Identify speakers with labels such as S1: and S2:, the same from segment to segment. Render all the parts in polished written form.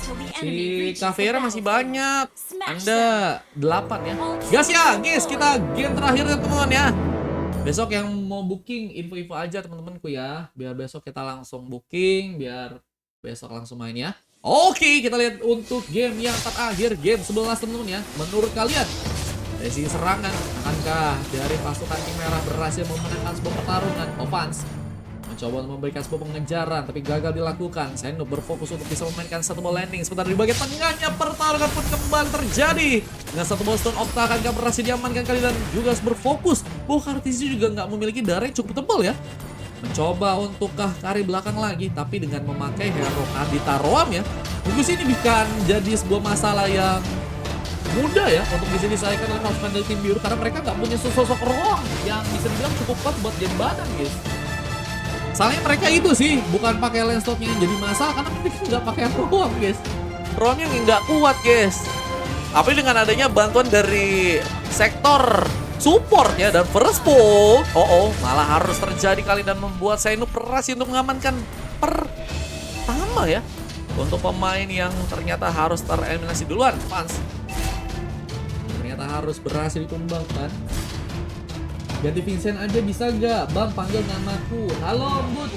S1: Si Caveira masih banyak. Anda 8 ya. Gas ya, guys. Kita game terakhir ya teman-teman ya. Besok yang mau booking info-info aja teman-temanku ya. Biar besok kita langsung booking. Biar besok langsung main ya. Oke, kita lihat untuk game yang terakhir. Game 11 teman-teman ya. Menurut kalian dari sisi serangan, akankah dari pasukan tim merah berhasil memenangkan sebuah pertarungan offense? Mencoba untuk memberikan sebuah pengejaran tapi gagal dilakukan. Sainok berfokus untuk bisa memainkan satu ball landing. Sementara di bagian tengahnya pertarungan pun kembali terjadi. Dengan satu ball stone, Okta akankah berhasil diamankan kali dan juga berfokus bahwa Kartisi juga nggak memiliki darah yang cukup tebal ya. Mencoba untuk kari belakang lagi tapi dengan memakai hero Ardita Roam ya. Mungkin ini bukan jadi sebuah masalah yang mudah ya untuk bisa diselesaikan oleh pasukan dari tim biru karena mereka nggak punya sosok Roam yang bisa dibilang cukup kuat buat jadi badan guys. Soalnya mereka itu sih bukan pakai lane slotnya yang jadi masalah karena mereka nggak pakai Roam guys. Roamnya nggak kuat guys. Tapi dengan adanya bantuan dari sektor support ya dan first pull, malah harus terjadi kali dan membuat Sainok berhasil untuk mengamankan pertama ya untuk pemain yang ternyata harus tereliminasi duluan. Fans ternyata harus berhasil ditumbangkan. Ganti Vincent aja bisa gak? Bang, panggil namaku. Halo, Mbut.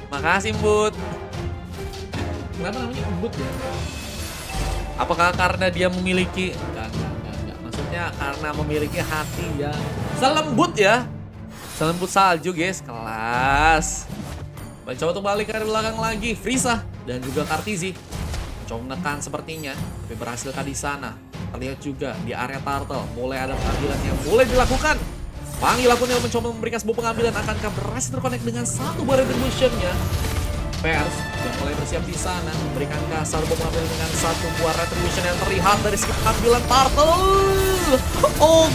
S1: Makasih, Mbut. Kenapa namanya Mbut ya? Apakah karena dia memiliki... Enggak. Maksudnya karena memiliki hati yang selembut ya. Selembut salju, guys. Kelas. Mencoba untuk balik ke belakang lagi. Frieza dan juga Kartizi. Mencoba menekan sepertinya. Tapi berhasilkah di sana? Terlihat juga di area turtle mulai ada pengambilan yang mulai dilakukan. Panggil Akunil mencoba memberikan sebuah pengambilan. Akankah berhasil terkonek dengan satu buah retribution-nya? Pers yang mulai bersiap di sana memberikan kasar pengambilan dengan satu buah retribution yang terlihat dari segi pengambilan turtle.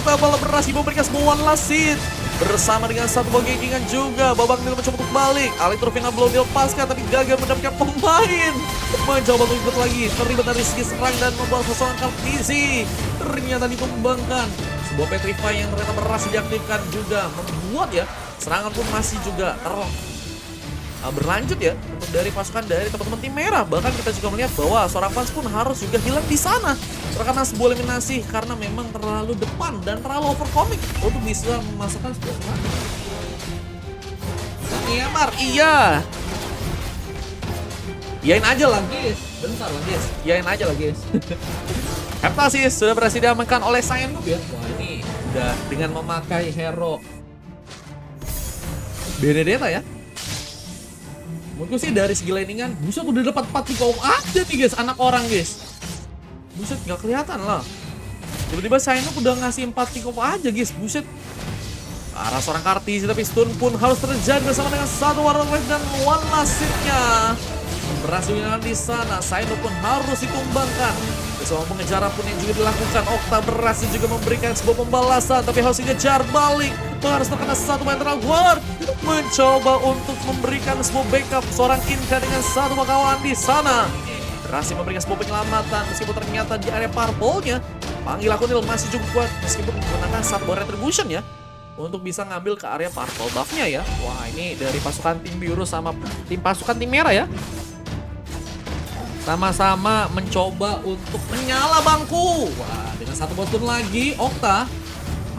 S1: Tabal berhasil memberikan sebuah one last hit bersama dengan satu buah genggingan juga. Babang Nil mencoba untuk balik. Alitrovina belum dilepaskan tapi gagal mendapatkan pemain. Mencoba untuk ikut lagi. Terlibat dari segi serang dan membawa kosongan Kartisi. Ternyata ditumbangkan. Sebuah Petrify yang ternyata berhasil diaktifkan juga. Membuat ya serangan pun masih juga berlanjut ya untuk dari pasukan dari teman-teman tim merah. Bahkan kita juga melihat bahwa seorang fans pun harus juga hilang di sana karena sebuah eliminasi karena memang terlalu depan dan terlalu overcoming untuk bisa memasukkan sebuah serangan. Niamar, iya. Iyain aja lah guys. Bentar lah guys. Iyain aja lah guys. Heptasis sudah berhasil diamankan oleh Sainok ya. Wah ini udah dengan memakai hero Benedetta ya. Menurutku sih dari segi laningan, buset udah dapat 4 pick off aja nih guys, anak orang guys. Buset nggak kelihatan lah. Tiba-tiba Sainok udah ngasih 4 pick off aja guys, buset. Arah seorang Kartisi tapi stun pun harus terjadi bersama dengan satu warna red dan one last hit-nya. Berhasil di sana, Sainok pun harus ditumbangkan. Bersama pengejaran pun yang juga dilakukan, Okta berhasil juga memberikan sebuah pembalasan tapi harus dikejar balik. Harus terkena satu main terakhir. Mencoba untuk memberikan sebuah backup seorang Inka dengan satu kawan di sana. Berhasil memberikan sebuah penyelamatan meskipun ternyata di area purple-nya Panggil Akunil masih cukup kuat meskipun menggunakan satu buah retribution ya untuk bisa ngambil ke area purple buff-nya ya. Wah ini dari pasukan tim biru sama tim pasukan tim merah ya. Sama-sama mencoba untuk menyala bangku. Wah dengan satu botun lagi Okta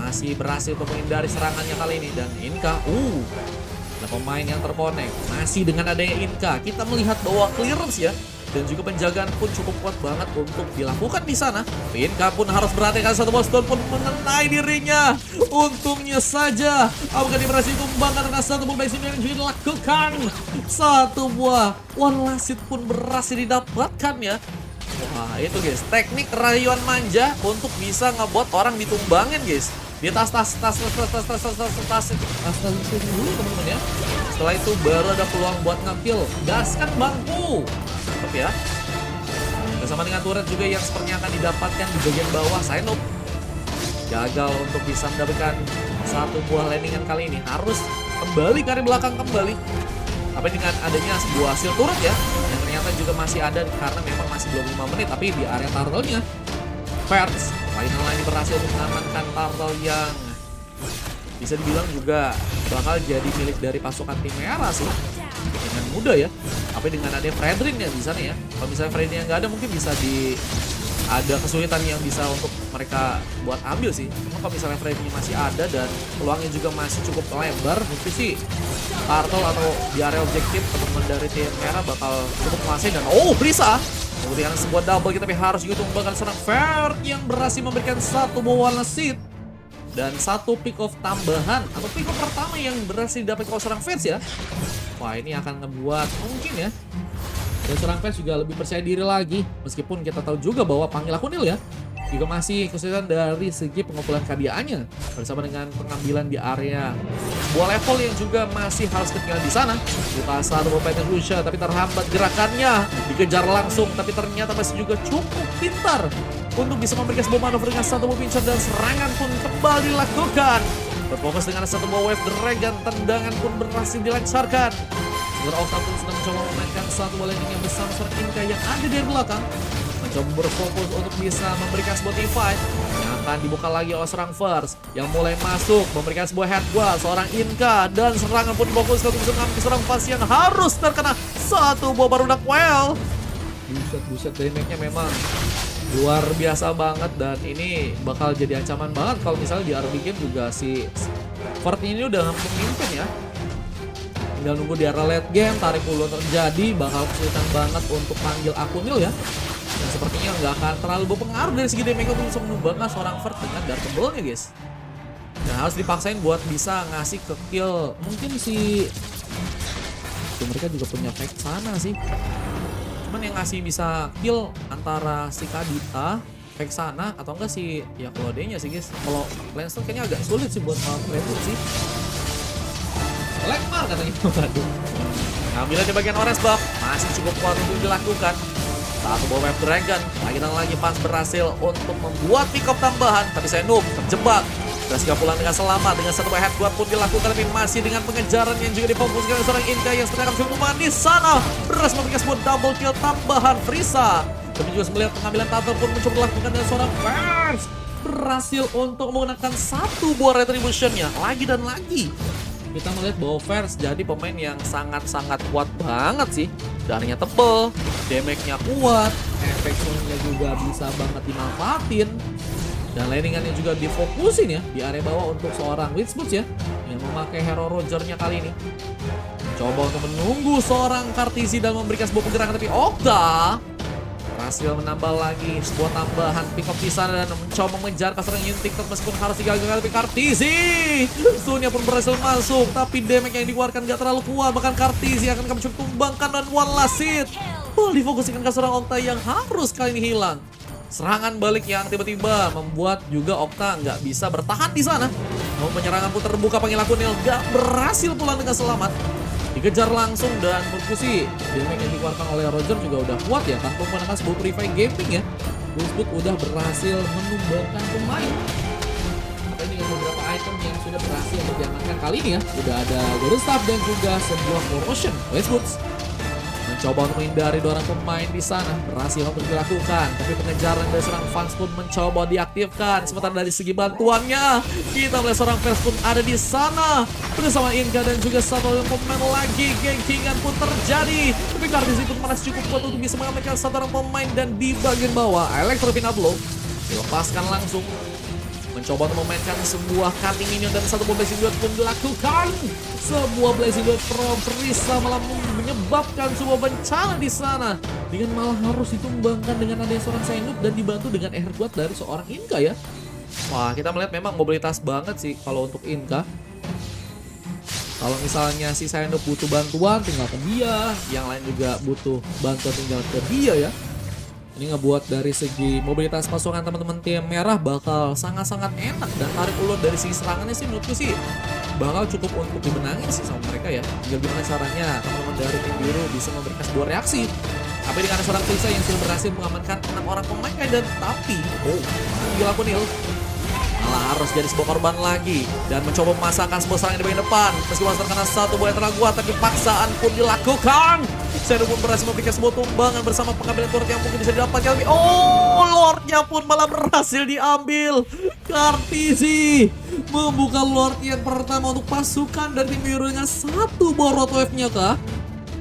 S1: masih berhasil untuk menghindari serangannya kali ini. Dan Inka, ada pemain yang terkonek. Masih dengan adanya Inka, kita melihat bahwa clearance ya dan juga penjagaan pun cukup kuat banget untuk dilakukan di sana. Inka pun harus perhatikan satu Boston pun mengenai dirinya. Untungnya saja, apakah dia berhasil tumbangkan dengan satu buah basic yang juga dilakukan. Satu buah one last hit pun berhasil didapatkan ya. Wah itu guys, teknik rayuan manja untuk bisa ngebuat orang ditumbangin guys. Dia tas dulu teman-teman ya. Setelah itu baru ada peluang buat nge-kill. Gaskan bangku. Mantap ya. Bersama dengan turret juga yang sepertinya akan didapatkan di bagian bawah. Sainok gagal untuk bisa mendapatkan satu buah landingan kali ini. Harus kembali ke area belakang kembali. Tapi dengan adanya sebuah shield turret ya, yang ternyata juga masih ada karena memang masih belum 5 menit. Tapi di area turtle-nya Pers final ini berhasil untuk mengamankan turtle yang bisa dibilang juga bakal jadi milik dari pasukan tim merah sih dengan mudah ya. Tapi dengan ada Fredrin ya di sana ya. Kalau misalnya Fredrin yang nggak ada mungkin bisa ada kesulitan yang bisa untuk mereka buat ambil sih. Cuma kalau misalnya Fredrin masih ada dan peluangnya juga masih cukup lebar, mungkin sih Turtle atau di area objektif teman-teman dari tim merah bakal cukup menguasai. Dan Brisa kemudian sebuah double kita, tapi harus juga tumbangkan seorang Fair yang berhasil memberikan satu buah warna seed dan satu pick off tambahan atau pick off pertama yang berhasil didapat oleh seorang fans ya. Wah, ini akan ngebuat mungkin ya, dan seorang fans juga lebih percaya diri lagi. Meskipun kita tahu juga bahwa Panggil Aku Nil ya juga masih kesulitan dari segi pengumpulan KDA-nya bersama dengan pengambilan di area sebuah level yang juga masih harus ketinggalan di sana. Di pasar Bopeten Russia tapi terhambat gerakannya, dikejar langsung tapi ternyata masih juga cukup pintar untuk bisa memberikan sebuah manuver dengan satu buah pincang dan serangan pun kembali dilakukan. Berfokus dengan satu buah wave dragon, tendangan pun berhasil dilancarkan. Sebenarnya Okta pun sedang mencoba memainkan satu buah landing yang bersama seorang Inka yang ada dari belakang. Mencoba berfokus untuk bisa memberikan sebuah team fight yang akan dibuka lagi oleh seorang First yang mulai masuk memberikan sebuah head guard seorang Inka, dan serangan pun difokuskan untuk bisa mengambil seorang First yang harus terkena satu buah barudak well. Buset damage-nya memang luar biasa banget, dan ini bakal jadi ancaman banget kalau misalnya di RB game juga si Ford ini udah memimpin ya. Tinggal nunggu di area late game, tarik ulur terjadi, bakal kesulitan banget untuk Panggil Aku Nil ya. Dan sepertinya nggak akan terlalu berpengaruh dari segi damage untuk bisa menumbangkan seorang Ford dengan dartable-nya guys. Dan harus dipaksain buat bisa ngasih ke kill. Mungkin si mereka juga punya fake sana sih. Cuman yang ngasih bisa kill antara si Kadita, fake sana, atau enggak si ya Claude-nya sih guys. Kalau Lancer kayaknya agak sulit sih buat Claude sih. Lekmar katanya. Waduh. Ngambilnya di bagian orange buff masih cukup kuat untuk dilakukan. Satu buah wave dragon, lagi dan lagi Pans berhasil untuk membuat pick up tambahan, tapi saya noob terjebak. Berhasil pulang dengan selamat dengan satu buah head guard pun dilakukan, tapi masih dengan pengejaran yang juga difokuskan oleh seorang Inka yang sedang cukup di sana. Berhasil memberikan sebuah double kill tambahan Frieza. Tapi juga melihat pengambilan Turtle pun mencoba dilakukan dengan seorang Fans. Berhasil untuk menggunakan satu buah retribution-nya lagi dan lagi. Kita melihat bahwa Fers jadi pemain yang sangat-sangat kuat banget sih. Darahnya tebel, damage-nya kuat, efek swing-nya juga bisa banget dimanfaatin. Dan landingannya juga difokusin ya di area bawah untuk seorang Witchboots ya, yang memakai hero Roger-nya kali ini. Coba untuk menunggu seorang Kartisi dan memberikan sebuah pergerakan, tapi Okta berhasil menambah lagi sebuah tambahan pick up di sana dan mencoba mengejar ke seorang Yun TikTok meskipun harus digagalkan, tapi Kartisi Sunnya pun berhasil masuk, tapi damage yang dikeluarkan gak terlalu kuat. Bahkan Kartisi akan kami coba tumbangkan dan one last hit. Difokuskan ke seorang Okta yang harus kali ini hilang. Serangan balik yang tiba-tiba membuat juga Okta nggak bisa bertahan di sana. Mau penyerangan pun terbuka, Panggil Aku Nil gak berhasil pulang dengan selamat. Dikejar langsung dan berkusi. Damage yang dikeluarkan oleh Roger juga udah kuat ya, tanpa menggunakan sebuah Purify Gaming ya. Wizboot udah berhasil menumbangkan pemain. Apa ini beberapa item yang sudah berhasil diamankan kali ini ya. Udah ada Golden Staff dan juga sebuah Corrosion. Wizboot mencoba untuk menghindari dua orang pemain di sana, berhasil untuk dilakukan, tapi pengejaran dari seorang Fans pun mencoba diaktifkan. Sementara dari segi bantuannya, kita melihat seorang Fans pun ada di sana bersama Inka dan juga satu orang pemain lagi. Gankingan pun terjadi, tapi Kartisi pun masih cukup kuat untuk bisa mengamankan satu orang pemain. Dan di bagian bawah, Electropina Blow dilepaskan langsung, mencoba untuk memainkan sebuah cutting minion dan satu buah blazing duet pun dilakukan. Sebuah blazing duet from Frieza malah menyebabkan sebuah bencana di sana, dengan malah harus ditumbangkan dengan adanya seorang Sainuk dan dibantu dengan air kuat dari seorang Inka ya. Wah, kita melihat memang mobilitas banget sih kalau untuk Inka. Kalau misalnya si Sainuk butuh bantuan tinggal ke dia, yang lain juga butuh bantuan tinggal ke dia ya. Ini ngebuat dari segi mobilitas pasukan teman-teman tim merah bakal sangat-sangat enak, dan tarik ulur dari segi serangannya sih menurutku sih bakal cukup untuk dimenangin sih sama mereka ya. Tinggal gimana caranya teman-teman dari tim biru bisa memberikan sebuah reaksi. Tapi dengan seorang Frieza yang sudah berhasil mengamankan 6 orang pemain, dan tapi Panggil Aku Nil malah harus jadi sebuah korban lagi dan mencoba memasangkan sebuah serangan di bagian depan. Meskipun terkena satu buah yang terlalu kuat, tapi paksaan pun dilakukan. Shadow pun berhasil memberikan sebuah tumbangan bersama pengambilan turret yang mungkin bisa didapatkan. Lordnya pun malah berhasil diambil. Kartisi membuka Lord yang pertama untuk pasukan dari tim biru dengan satu buah Rot Wave-nya kah?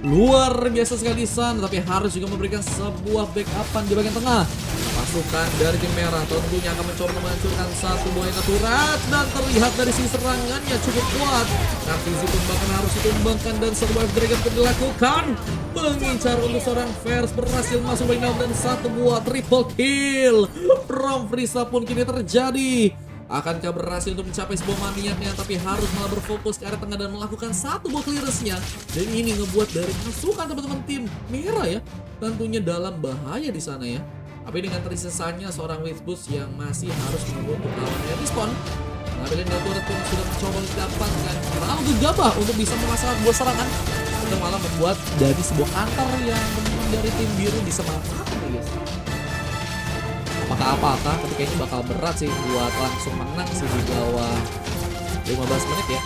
S1: luar biasa sekali di sana, tapi harus juga memberikan sebuah backupan di bagian tengah. Pasukan dari tim merah tentunya akan mencoba menghancurkan satu buah turret, dan terlihat dari sisi serangannya cukup kuat. Kartizi pun bahkan harus ditumbangkan dan sebuah dragon pun dilakukan. Mengincar untuk seorang Vers berhasil masuk bagian dalam dan satu buah triple kill from Frieza pun kini terjadi. Akankah berhasil untuk mencapai sebuah maniaknya, tapi harus malah berfokus ke arah tengah dan melakukan satu buah clearance-nya. Dan ini ngebuat dari pasukan teman-teman tim merah ya tentunya dalam bahaya di sana ya. Tapi dengan tersisanya seorang Wizbus yang masih harus menunggu untuk lawannya respon. Mengambil turret pun sudah mencoba didapatkan, terlalu gegabah untuk bisa memasang buah serangan. Itu malah membuat dari sebuah kantor yang dari tim biru bisa manfaatkan guys. Apakah ketika ini bakal berat sih buat langsung menang sih di bawah 15 menit ya.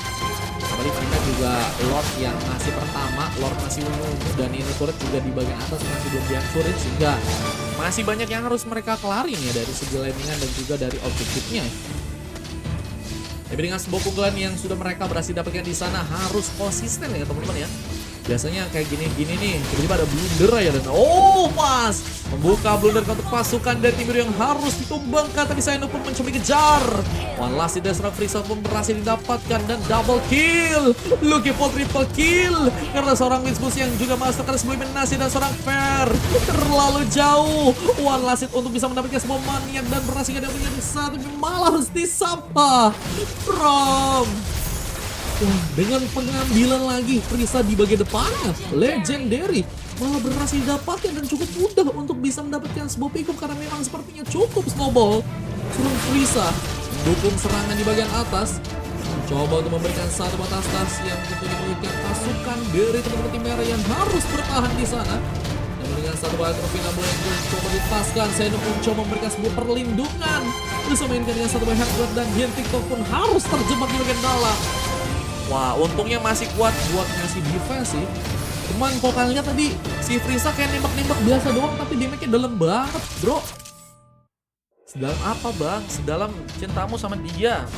S1: Apalagi mereka juga Lord yang masih pertama, Lord masih ungu, dan ini turret juga di bagian atas masih belum dihancurin, sehingga masih banyak yang harus mereka kelarin ya dari segi landingan dan juga dari objektifnya. Tapi dengan sebuah pukulan yang sudah mereka berhasil dapatkan di sana harus konsisten ya teman-teman ya. Biasanya kayak gini-gini nih, tiba-tiba ada blunder ya, dan pas membuka blunder untuk pasukan dari tim biru yang harus ditumbangkan, tapi Zaino pun mencoba kejar. One last dari seorang Frieza pun berhasil didapatkan dan double kill. Lucky for triple kill karena seorang Wizbus yang juga masterkan sebelum eliminasi dan seorang Fair terlalu jauh. One last untuk bisa mendapatkan sebuah maniak dan berhasil dapatnya di satu, malah harus disapa from. Wah, dengan pengambilan lagi Frieza di bagian depannya, legendary malah berhasil didapatkan dan cukup mudah untuk bisa mendapatkan sebuah pick up karena memang sepertinya cukup snowball. Seorang Frieza mendukung serangan di bagian atas, mencoba untuk memberikan satu batas tas yang tentunya mengikat pasukan dari teman-teman tim merah yang harus bertahan di sana. Dan dengan satu balik trofi Nabo yang coba dipaskan, Zaino pun coba memberikan sebuah perlindungan. Bisa mainkan dengan satu headbutt dan Hien TikTok pun harus terjebak di bagian dalam. Wah, untungnya masih kuat buat ngasih defense sih. Cuman kalau kalian lihat tadi, si Frieza kayak nembak-nembak biasa doang, tapi damage-nya dalam banget, bro. Sedalam apa, Bang? Sedalam cintamu sama dia.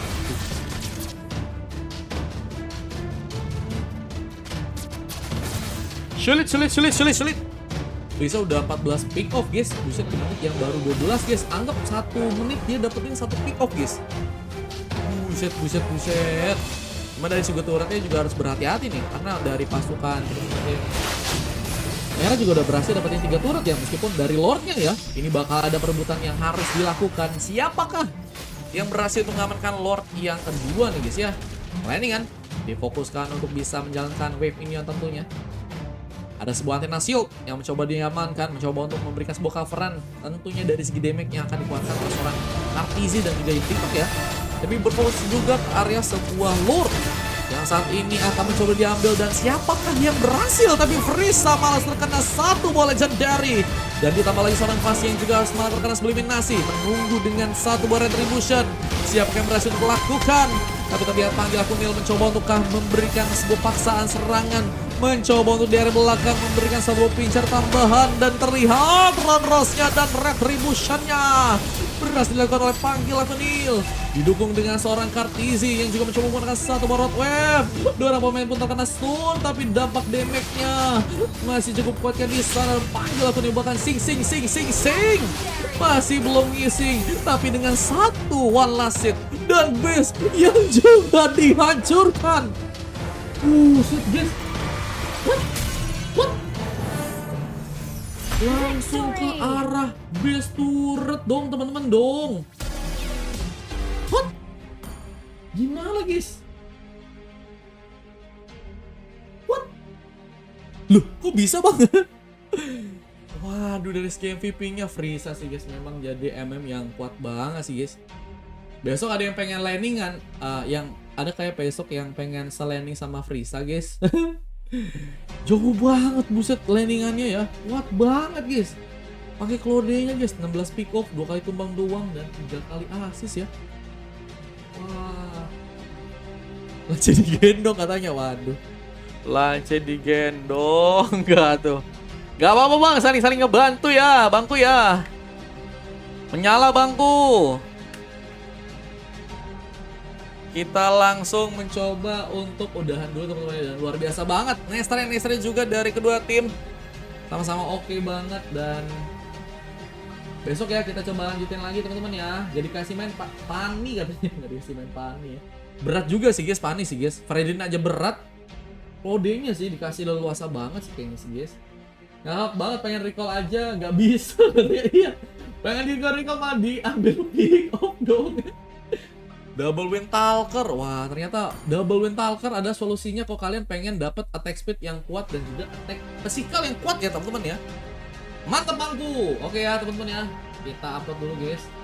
S1: Sulit. Frieza udah 14 pick off, guys. Buset, menit yang baru 12, guys. Anggap 1 menit dia dapetin 1 pick off, guys. Buset. Cuma dari segi turretnya juga harus berhati-hati nih, karena dari pasukan merah juga udah berhasil dapetin 3 turret ya, meskipun dari Lordnya ya. Ini bakal ada perebutan yang harus dilakukan. Siapakah yang berhasil mengamankan Lord yang kedua nih guys ya? Planning kan difokuskan untuk bisa menjalankan wave ini yang tentunya. Ada sebuah antena shield yang mencoba diamankan, mencoba untuk memberikan sebuah coveran tentunya dari segi damage yang akan dikuatkan oleh seorang Kartizi dan juga TikTok ya. Tapi berfokus juga ke area sebuah Lord yang saat ini akan mencoba diambil, dan siapakah yang berhasil? Tapi Frieza malah terkena satu bola legendary, dan ditambah lagi seorang Fasi yang juga harus malah terkena sebelum eliminasi. Menunggu dengan satu bola retribution, siapakah yang berhasil untuk melakukan? Tapi terlihat panggil Kunil mencoba untuk memberikan sebuah paksaan serangan, mencoba untuk di area belakang memberikan sebuah pincar tambahan, dan terlihat run rush-nya dan retribution-nya berhasil dilakukan oleh Panggil Kunil, didukung dengan seorang Kartizi yang juga mencoba menggunakan satu borot wave. Dua pemain pun terkena stun, tapi dampak damage-nya masih cukup kuatkan di sana. Panggil Kunil bahkan sing masih belum ngising, tapi dengan satu one last hit dan base yang juga dihancurkan. Shit guys, what? Langsung ke arah base turret dong teman-teman dong. What? Gimana guys? What? Loh, kok bisa banget? Waduh, dari segi MVP-nya Frieza sih guys, memang jadi MM yang kuat banget sih guys. Besok ada yang pengen landingan, yang ada kayak besok yang pengen se-landing sama Frieza guys. Jauh banget buset landingannya ya, kuat banget guys. Pakai Claude-nya guys, 16 pick off, 2 kali tumbang doang dan 3 kali assist ya. Wah, Lance digendong katanya, waduh. Lance digendong enggak tuh? Gak apa-apa bang, saling ngebantu ya, bangku ya. Menyala bangku. Kita langsung mencoba untuk udahan dulu teman-teman. Dan luar biasa banget. Nestre juga dari kedua tim. Sama-sama oke banget. Dan besok ya kita coba lanjutin lagi teman-teman ya. Jadi kasih main Pani katanya. Nggak dikasih main Pani ya. Berat juga sih guys, Pani sih guys. Fredin aja berat. Loadingnya sih dikasih leluasa banget sih kayaknya sih guys. Ngahak banget pengen recall aja. Nggak bisa. Iya. Pengen di recall malah diambil pick off dong. Double Wind Talker. Wah, ternyata Double Wind Talker ada solusinya kalau kalian pengen dapat attack speed yang kuat dan juga attack physical yang kuat ya teman-teman ya. Mantap bangku. Oke ya teman-teman ya. Kita upload dulu guys.